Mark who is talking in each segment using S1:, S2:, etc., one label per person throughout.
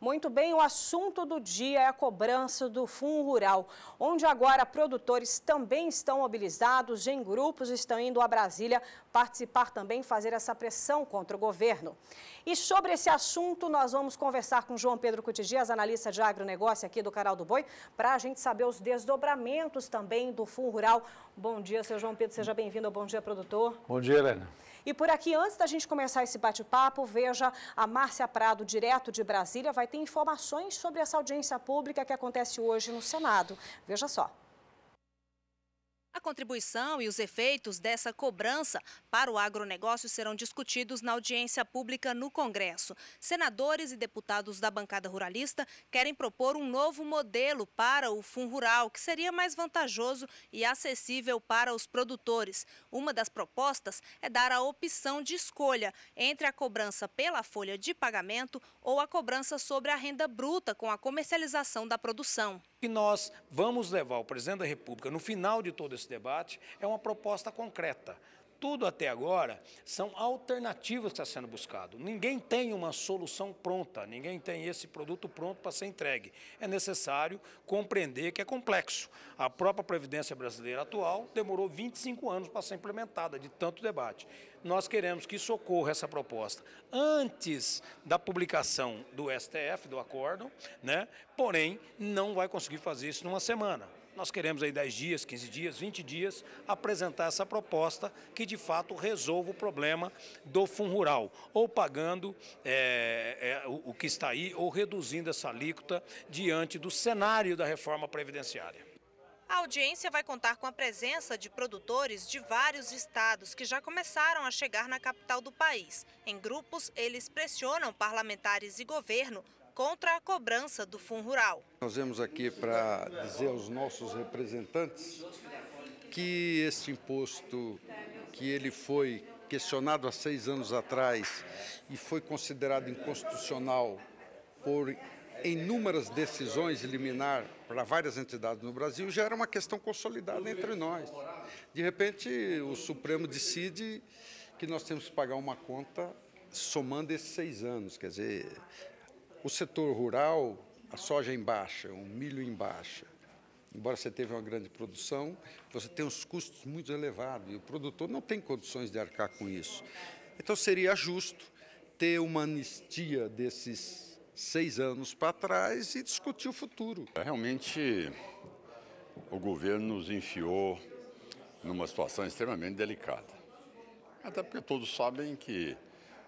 S1: Muito bem, o assunto do dia é a cobrança do Fundo Rural, onde agora produtores também estão mobilizados, em grupos estão indo a Brasília participar também, fazer essa pressão contra o governo. E sobre esse assunto nós vamos conversar com João Pedro Cutidias, analista de agronegócio aqui do Canal do Boi, para a gente saber os desdobramentos também do Fundo Rural. Bom dia, seu João Pedro, seja bem-vindo ao Bom Dia Produtor.
S2: Bom dia, Helena.
S1: E por aqui, antes da gente começar esse bate-papo, veja, a Márcia Prado, direto de Brasília, vai ter informações sobre essa audiência pública que acontece hoje no Senado. Veja só.
S3: A contribuição e os efeitos dessa cobrança para o agronegócio serão discutidos na audiência pública no Congresso. Senadores e deputados da bancada ruralista querem propor um novo modelo para o Fundo Rural, que seria mais vantajoso e acessível para os produtores. Uma das propostas é dar a opção de escolha entre a cobrança pela folha de pagamento ou a cobrança sobre a renda bruta com a comercialização da produção.
S4: O que nós vamos levar ao presidente da República no final de todo esse debate é uma proposta concreta. Tudo até agora são alternativas que estão sendo buscado. Ninguém tem uma solução pronta, ninguém tem esse produto pronto para ser entregue. É necessário compreender que é complexo. A própria Previdência brasileira atual demorou 25 anos para ser implementada, de tanto debate. Nós queremos que isso ocorra, essa proposta, antes da publicação do STF, do acórdão, né? Porém, não vai conseguir fazer isso numa semana. Nós queremos aí 10 dias, 15 dias, 20 dias, apresentar essa proposta que de fato resolva o problema do Fundo Rural, ou pagando o que está aí, ou reduzindo essa alíquota diante do cenário da reforma previdenciária.
S3: A audiência vai contar com a presença de produtores de vários estados que já começaram a chegar na capital do país. Em grupos, eles pressionam parlamentares e governo contra a cobrança do Fundo Rural.
S5: Nós viemos aqui para dizer aos nossos representantes que este imposto, que ele foi questionado há 6 anos atrás e foi considerado inconstitucional por inúmeras decisões liminar para várias entidades no Brasil, já era uma questão consolidada entre nós. De repente, o Supremo decide que nós temos que pagar uma conta somando esses 6 anos, quer dizer, o setor rural, a soja em baixa, o milho em baixa. Embora você tenha uma grande produção, você tem os custos muito elevados e o produtor não tem condições de arcar com isso. Então seria justo ter uma anistia desses 6 anos para trás e discutir o futuro.
S6: Realmente o governo nos enfiou numa situação extremamente delicada. Até porque todos sabem que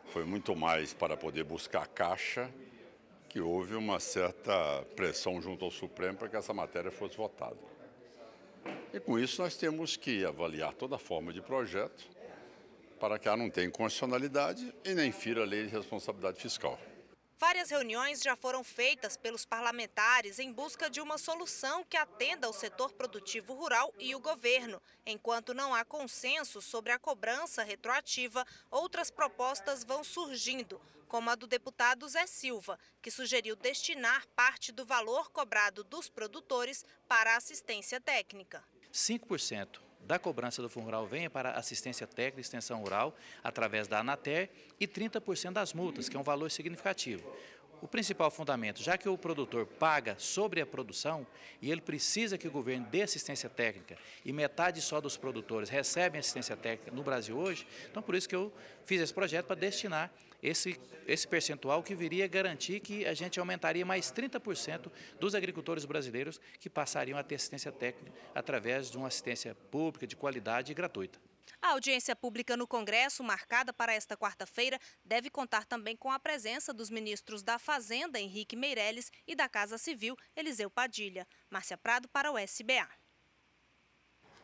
S6: foi muito mais para poder buscar caixa que houve uma certa pressão junto ao Supremo para que essa matéria fosse votada. E com isso nós temos que avaliar toda forma de projeto para que ela não tenha inconstitucionalidade e nem fira a lei de responsabilidade fiscal.
S3: Várias reuniões já foram feitas pelos parlamentares em busca de uma solução que atenda ao setor produtivo rural e o governo. Enquanto não há consenso sobre a cobrança retroativa, outras propostas vão surgindo, como a do deputado Zé Silva, que sugeriu destinar parte do valor cobrado dos produtores para a assistência técnica.
S7: 5% da cobrança do Fundo Rural venha para assistência técnica e extensão rural através da Anater e 30% das multas, que é um valor significativo. O principal fundamento, já que o produtor paga sobre a produção e ele precisa que o governo dê assistência técnica e metade só dos produtores recebem assistência técnica no Brasil hoje, então por isso que eu fiz esse projeto para destinar esse percentual que viria a garantir que a gente aumentaria mais 30% dos agricultores brasileiros que passariam a ter assistência técnica através de uma assistência pública de qualidade e gratuita.
S3: A audiência pública no Congresso, marcada para esta quarta-feira, deve contar também com a presença dos ministros da Fazenda, Henrique Meirelles, e da Casa Civil, Eliseu Padilha. Márcia Prado para o SBA.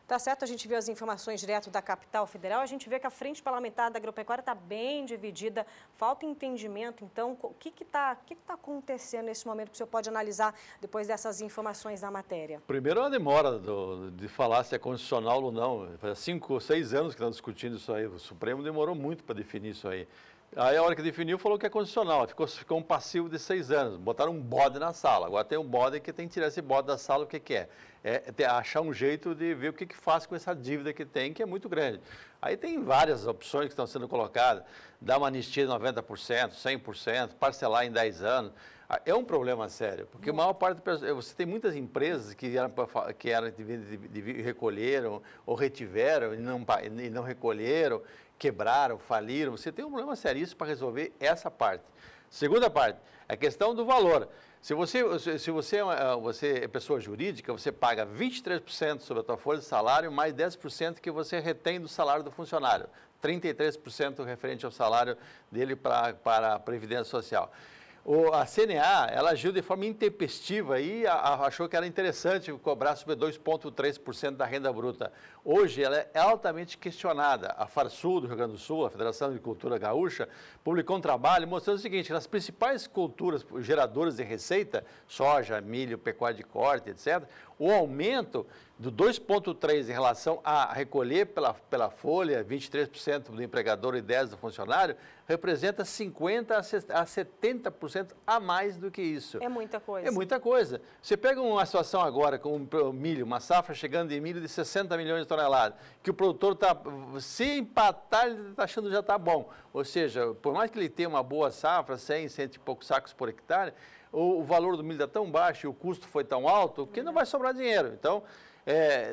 S1: Tá certo, a gente viu as informações direto da capital federal, a gente vê que a frente parlamentar da agropecuária está bem dividida, falta entendimento. Então, o que está acontecendo nesse momento que o senhor pode analisar depois dessas informações da matéria?
S2: Primeiro, é uma demora de falar se é constitucional ou não. Faz 5 ou 6 anos que estão discutindo isso aí, o Supremo demorou muito para definir isso aí. Aí a hora que definiu falou que é constitucional, ficou um passivo de 6 anos, botaram um bode na sala, agora tem um bode que tem que tirar esse bode da sala, o que é? achar um jeito de ver o que faz com essa dívida que tem, que é muito grande. Aí tem várias opções que estão sendo colocadas, dar uma anistia de 90%, 100%, parcelar em 10 anos. É um problema sério, porque a maior parte você tem muitas empresas que recolheram ou retiveram e não recolheram, quebraram, faliram. Você tem um problema seríssimo para resolver essa parte. Segunda parte, a questão do valor. Se você é pessoa jurídica, você paga 23% sobre a tua folha de salário, mais 10% que você retém do salário do funcionário. 33% referente ao salário dele para a Previdência Social. A CNA, ela agiu de forma intempestiva e achou que era interessante cobrar sobre 2,3% da renda bruta. Hoje, ela é altamente questionada. A Farsul do Rio Grande do Sul, a Federação de Agricultura Gaúcha, publicou um trabalho mostrando o seguinte, nas principais culturas geradoras de receita, soja, milho, pecuária de corte, etc., o aumento do 2,3% em relação a recolher pela folha, 23% do empregador e 10% do funcionário, representa 50% a 70% a mais do que isso.
S1: É muita coisa.
S2: É muita coisa. Você pega uma situação agora com o milho, uma safra chegando de milho de 60 milhões de toneladas, que o produtor se empatar, ele está achando que já está bom. Ou seja, por mais que ele tenha uma boa safra, 100 e poucos sacos por hectare, o valor do milho está tão baixo e o custo foi tão alto que não vai sobrar dinheiro. Então,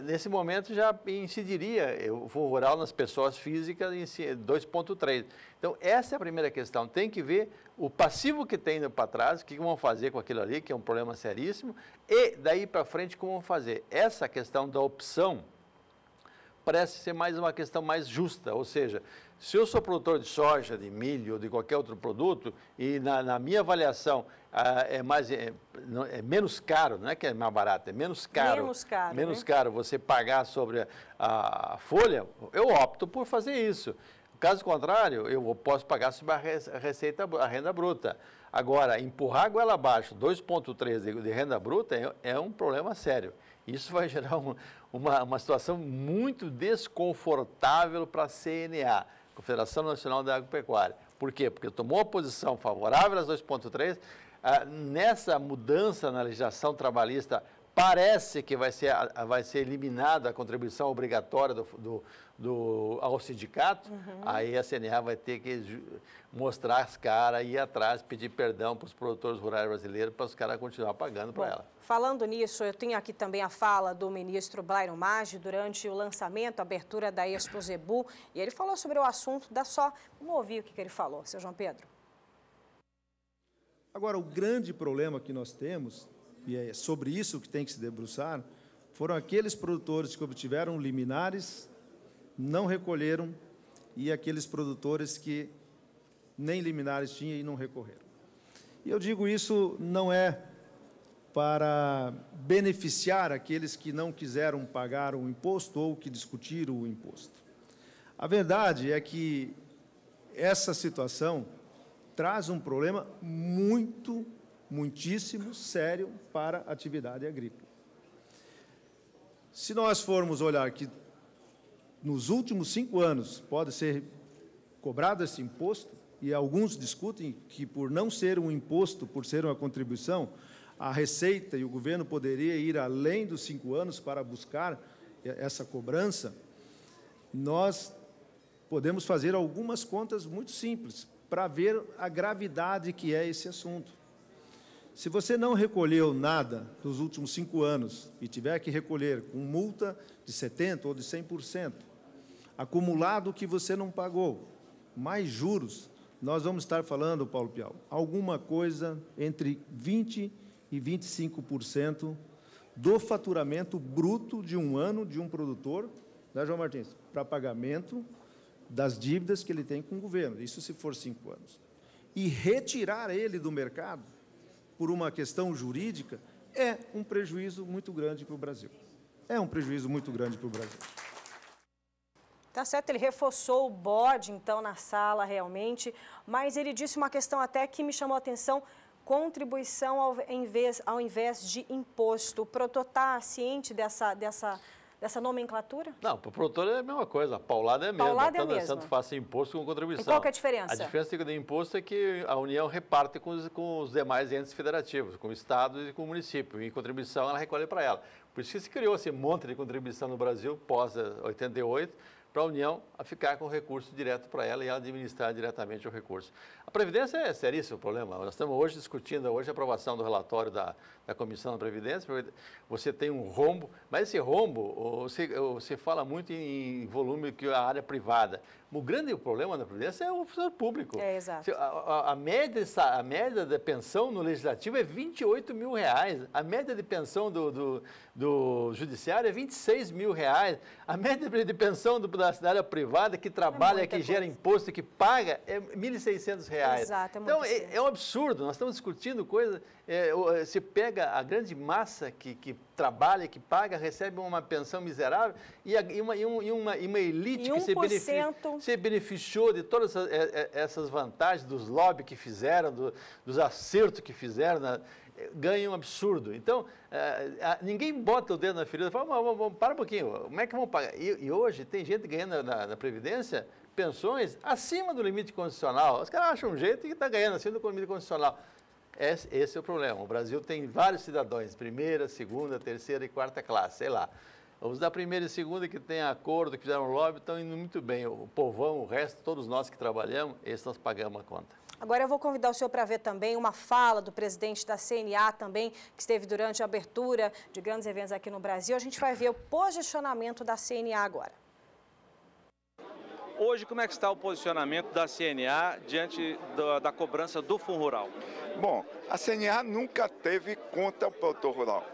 S2: nesse momento já incidiria o Fundo Rural nas pessoas físicas em 2,3%. Então, essa é a primeira questão. Tem que ver o passivo que tem para trás, o que vão fazer com aquilo ali, que é um problema seríssimo, e daí para frente como vão fazer. Essa questão da opção parece ser mais uma questão mais justa, ou seja, se eu sou produtor de soja, de milho ou de qualquer outro produto e na minha avaliação é menos caro, não é que é mais barato, é menos caro. Menos caro você pagar sobre a folha, eu opto por fazer isso. Caso contrário, eu posso pagar sobre a renda bruta. Agora, empurrar a goela abaixo 2,3% de renda bruta é um problema sério. Isso vai gerar uma situação muito desconfortável para a CNA, Confederação Nacional da Agropecuária. Por quê? Porque tomou uma posição favorável às 2,3%. Nessa mudança na legislação trabalhista, parece que vai ser eliminada a contribuição obrigatória ao sindicato, aí a CNA vai ter que mostrar as caras, ir atrás, pedir perdão para os produtores rurais brasileiros, para os caras continuar pagando para ela.
S1: Falando nisso, eu tenho aqui também a fala do ministro Blairo Maggi durante o lançamento, a abertura da Expo Zebu, e ele falou sobre o assunto, vamos ouvir o que ele falou, seu João Pedro.
S8: Agora, o grande problema que nós temos, e é sobre isso que tem que se debruçar, foram aqueles produtores que obtiveram liminares, não recolheram, e aqueles produtores que nem liminares tinham e não recorreram. E eu digo isso não é para beneficiar aqueles que não quiseram pagar o imposto ou que discutiram o imposto. A verdade é que essa situação traz um problema muitíssimo sério para a atividade agrícola. Se nós formos olhar que nos últimos 5 anos pode ser cobrado esse imposto, e alguns discutem que por não ser um imposto, por ser uma contribuição, a Receita e o governo poderia ir além dos 5 anos para buscar essa cobrança, nós podemos fazer algumas contas muito simples para ver a gravidade que é esse assunto. Se você não recolheu nada nos últimos 5 anos e tiver que recolher com multa de 70% ou de 100%, acumulado que você não pagou, mais juros, nós vamos estar falando, Paulo Piau, alguma coisa entre 20% e 25% do faturamento bruto de um ano de um produtor, né, João Martins, para pagamento das dívidas que ele tem com o governo, isso se for 5 anos. E retirar ele do mercado, por uma questão jurídica, é um prejuízo muito grande para o Brasil. É um prejuízo muito grande para o Brasil.
S1: Tá certo, ele reforçou o bode, então, na sala, realmente, mas ele disse uma questão até que me chamou a atenção, contribuição ao invés de imposto. O produtor está ciente dessa nomenclatura?
S2: Não, para o produtor é a mesma coisa, a paulada é a mesma.
S1: Paulada é a mesma.
S2: Tanto faça imposto com contribuição.
S1: E qual que é a diferença?
S2: A diferença do imposto é que a União reparte com os demais entes federativos, com o Estado e com o município. E contribuição ela recolhe para ela. Por isso que se criou esse monte de contribuição no Brasil, pós-88, para a União a ficar com o recurso direto para ela e ela administrar diretamente o recurso. A Previdência é seríssimo o problema. Nós estamos hoje discutindo a aprovação do relatório da Comissão da Previdência, porque você tem um rombo, mas esse rombo, você fala muito em volume que a área privada. O grande problema da Previdência é o setor público.
S1: É, exato.
S2: A média da pensão no Legislativo é R$28 mil. A média de pensão do Judiciário é R$26 mil. A média de pensão da área privada que trabalha, que gera imposto, que paga, é R$1.600.
S1: Exato,
S2: então, é um absurdo. Nós estamos discutindo coisa. Você pega a grande massa que trabalha, que paga, recebe uma pensão miserável e uma elite que se beneficiou de todas essas vantagens, dos lobbies que fizeram, dos acertos que fizeram, ganha um absurdo. Então, ninguém bota o dedo na ferida e fala, para um pouquinho, como é que vão pagar? E hoje tem gente ganhando na Previdência pensões acima do limite constitucional. Os caras acham um jeito e está ganhando acima do limite constitucional. Esse é o problema. O Brasil tem vários cidadãos, primeira, segunda, terceira e quarta classe, sei lá. Os da primeira e segunda que têm acordo, que fizeram lobby, estão indo muito bem. O povão, o resto, todos nós que trabalhamos, esses nós pagamos a conta.
S1: Agora eu vou convidar o senhor para ver também uma fala do presidente da CNA também, que esteve durante a abertura de grandes eventos aqui no Brasil. A gente vai ver o posicionamento da CNA agora.
S9: Hoje, como é que está o posicionamento da CNA diante da cobrança do Fundo Rural?
S10: Bom, a CNA nunca teve contra o produtor rural,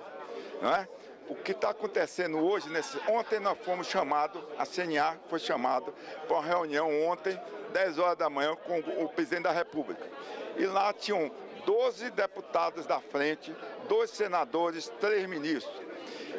S10: não é? O que está acontecendo hoje, ontem nós fomos chamados, a CNA foi chamada para uma reunião ontem, 10 horas da manhã, com o presidente da República. E lá tinham 12 deputados da frente, 2 senadores, 3 ministros.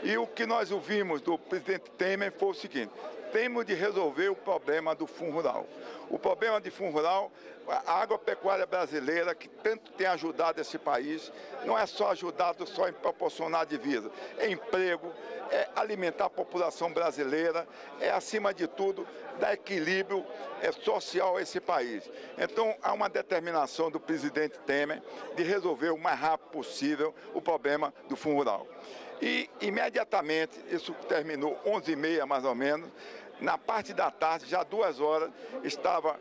S10: E o que nós ouvimos do presidente Temer foi o seguinte: temos de resolver o problema do Fundo Rural. O problema do Fundo Rural, a agropecuária brasileira, que tanto tem ajudado esse país, não é só ajudado só em proporcionar divisa, é emprego, é alimentar a população brasileira, é, acima de tudo, dar equilíbrio social a esse país. Então, há uma determinação do presidente Temer de resolver o mais rápido possível o problema do Fundo Rural. E, imediatamente, isso terminou 11h30 mais ou menos, na parte da tarde, já 2 horas, estava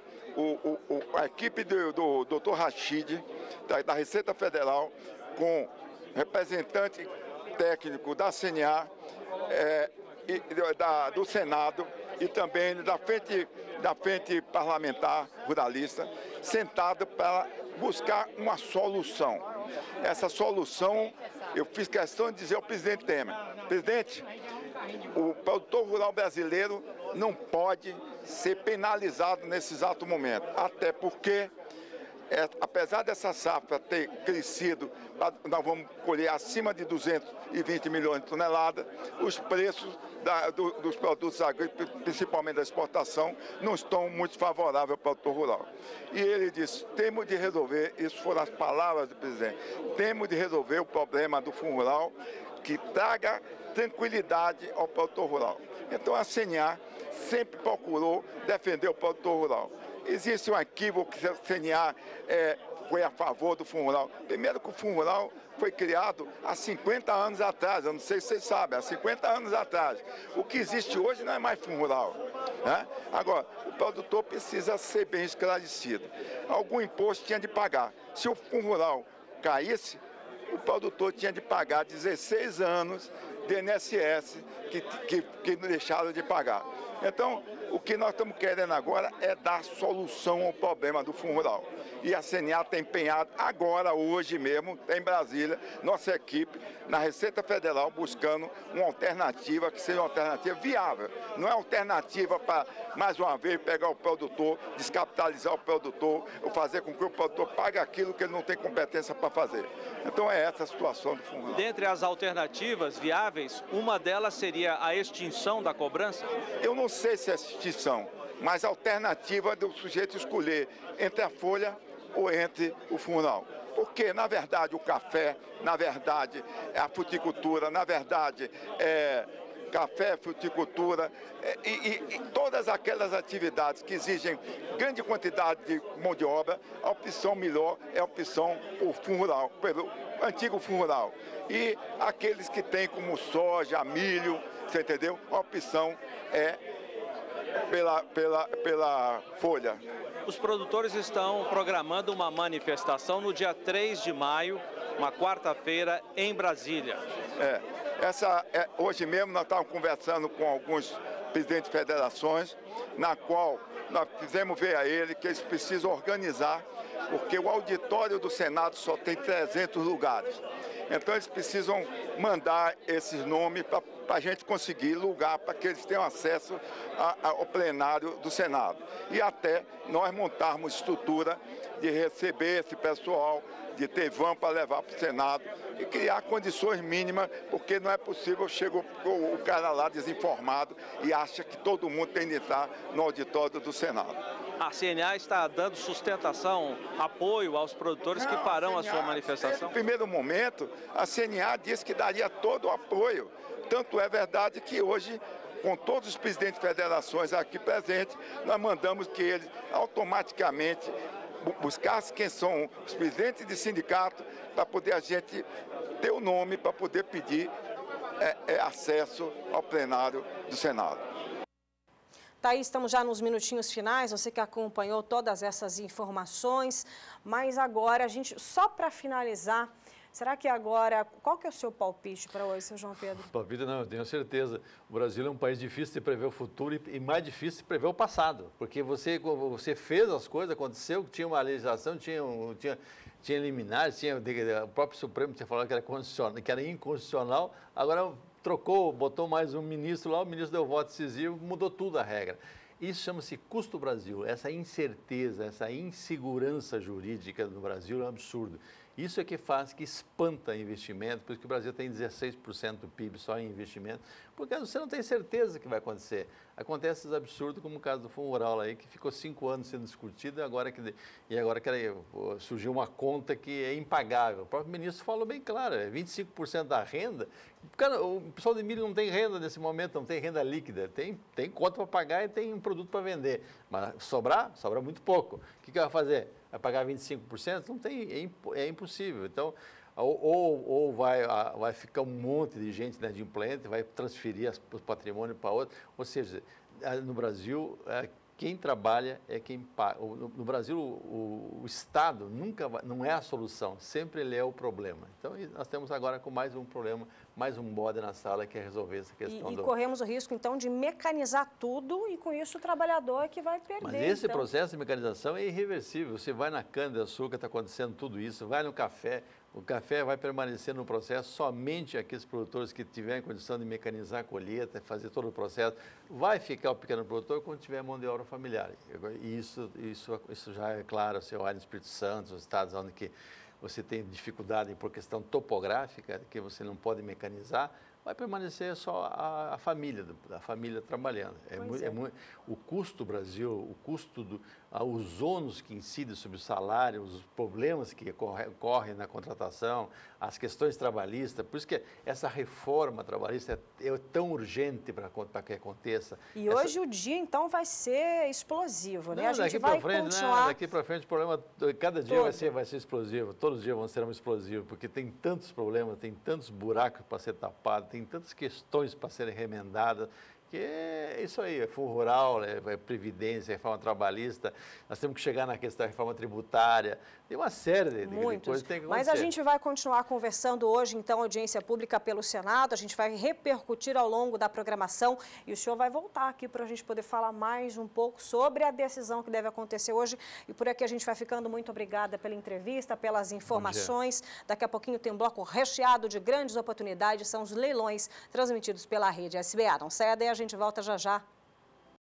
S10: a equipe do Dr. Rachid, da Receita Federal, com representante técnico da CNA, do Senado e também da frente parlamentar ruralista, sentado para buscar uma solução. Essa solução, eu fiz questão de dizer ao presidente Temer: presidente, o produtor rural brasileiro não pode ser penalizado nesse exato momento, até porque, apesar dessa safra ter crescido, nós vamos colher acima de 220 milhões de toneladas, os preços dos produtos agrícolas, principalmente da exportação, não estão muito favoráveis ao produtor rural. E ele disse: temos de resolver, isso foram as palavras do presidente, temos de resolver o problema do Fundo Rural, que traga tranquilidade ao produtor rural. Então a CNA sempre procurou defender o produtor rural. Existe um equívoco que a CNA foi a favor do Fundo Rural. Primeiro que o Fundo Rural foi criado há 50 anos atrás, eu não sei se vocês sabem, há 50 anos atrás. O que existe hoje não é mais Fundo Rural, né? Agora, o produtor precisa ser bem esclarecido. Algum imposto tinha de pagar. Se o Fundo Rural caísse, o produtor tinha de pagar 16 anos de INSS que deixaram de pagar. Então, o que nós estamos querendo agora é dar solução ao problema do Fundo Rural. E a CNA está empenhada agora, hoje mesmo, em Brasília, nossa equipe, na Receita Federal, buscando uma alternativa que seja uma alternativa viável. Não é alternativa para, mais uma vez, pegar o produtor, descapitalizar o produtor, ou fazer com que o produtor pague aquilo que ele não tem competência para fazer. Então é essa a situação do Fundo Rural.
S9: Dentre as alternativas viáveis, uma delas seria a extinção da cobrança?
S10: Eu não sei se é extinção, mas a alternativa do sujeito escolher entre a folha ou entre o Fundo Rural. Porque, na verdade, o café, na verdade, a fruticultura, na verdade, café, fruticultura e todas aquelas atividades que exigem grande quantidade de mão de obra, a opção melhor é a opção por fundo rural, pelo antigo fundo rural. E aqueles que têm como soja, milho, você entendeu? A opção é pela folha.
S9: Os produtores estão programando uma manifestação no dia 3 de maio, uma quarta-feira, em Brasília.
S10: Hoje mesmo nós estávamos conversando com alguns presidentes de federações, na qual nós fizemos ver a ele que eles precisam organizar, porque o auditório do Senado só tem 300 lugares. Então eles precisam mandar esses nomes para a gente conseguir lugar para que eles tenham acesso ao plenário do Senado. E até nós montarmos estrutura de receber esse pessoal, de ter van para levar para o Senado e criar condições mínimas, porque não é possível, chega o cara lá desinformado e acha que todo mundo tem de estar no auditório do Senado.
S9: A CNA está dando sustentação, apoio aos produtores que farão a sua manifestação?
S10: No primeiro momento, a CNA disse que daria todo o apoio. Tanto é verdade que hoje, com todos os presidentes de federações aqui presentes, nós mandamos que eles automaticamente buscassem quem são os presidentes de sindicato para poder a gente ter o nome, para poder pedir acesso ao plenário do Senado.
S1: Tá aí, estamos já nos minutinhos finais, você que acompanhou todas essas informações, mas agora a gente, só para finalizar, será que agora, qual que é o seu palpite para hoje, seu João Pedro?
S2: Palpite não, eu tenho certeza. O Brasil é um país difícil de prever o futuro e mais difícil de prever o passado, porque você fez as coisas, aconteceu, tinha uma legislação, tinha liminares, o próprio Supremo tinha falado que era inconstitucional, agora trocou, botou mais um ministro lá, o ministro deu voto decisivo, mudou tudo a regra. Isso chama-se custo Brasil, essa incerteza, essa insegurança jurídica no Brasil é um absurdo. Isso é que faz, que espanta investimento, por isso que o Brasil tem 16% do PIB só em investimento, porque você não tem certeza que vai acontecer. Acontece esses absurdos, como o caso do Fundo Rural aí, que ficou 5 anos sendo discutido e agora surgiu uma conta que é impagável. O próprio ministro falou bem claro, 25% da renda. O pessoal de milho não tem renda nesse momento, não tem renda líquida, tem conta para pagar e tem um produto para vender, mas sobra muito pouco. O que vai fazer? Vai pagar 25%? Não tem, é impossível. Então, ou vai ficar um monte de gente inadimplente, vai transferir o patrimônio para outro. Ou seja, no Brasil, quem trabalha é quem paga. No Brasil, o Estado não é a solução, sempre ele é o problema. Então, nós temos agora com mais um problema, mais um bode na sala que é resolver essa questão.
S1: E corremos o risco, então, de mecanizar tudo e, com isso, o trabalhador é que vai perder.
S2: Mas esse processo de mecanização é irreversível. Você vai na cana-de-açúcar, está acontecendo tudo isso, vai no café, o café vai permanecer no processo, somente aqueles produtores que tiverem condição de mecanizar a colheita, fazer todo o processo, vai ficar o pequeno produtor quando tiver mão de obra familiar. E isso já é claro, você olha no Espírito Santo, os estados onde que você tem dificuldade por questão topográfica, que você não pode mecanizar, vai permanecer só a família trabalhando. O custo do Brasil, o custo os ônus que incidem sobre o salário, os problemas que ocorrem na contratação, as questões trabalhistas, por isso que essa reforma trabalhista é tão urgente para que aconteça.
S1: E hoje o dia, então, vai ser explosivo, né? A gente vai
S2: continuar... Daqui para frente o problema, cada dia vai ser explosivo, todos os dias serão explosivos, porque tem tantos problemas, tem tantos buracos para ser tapados, tem tantas questões para serem remendadas, que é isso aí, é fundo rural, é previdência, reforma trabalhista, nós temos que chegar na questão da reforma tributária, tem uma série de coisas que tem que acontecer.
S1: Mas a gente vai continuar conversando hoje, então, audiência pública pelo Senado, a gente vai repercutir ao longo da programação e o senhor vai voltar aqui para a gente poder falar mais um pouco sobre a decisão que deve acontecer hoje e por aqui a gente vai ficando. Muito obrigada pela entrevista, pelas informações. Daqui a pouquinho tem um bloco recheado de grandes oportunidades, são os leilões transmitidos pela rede SBA. Não saia daí, a gente volta já já.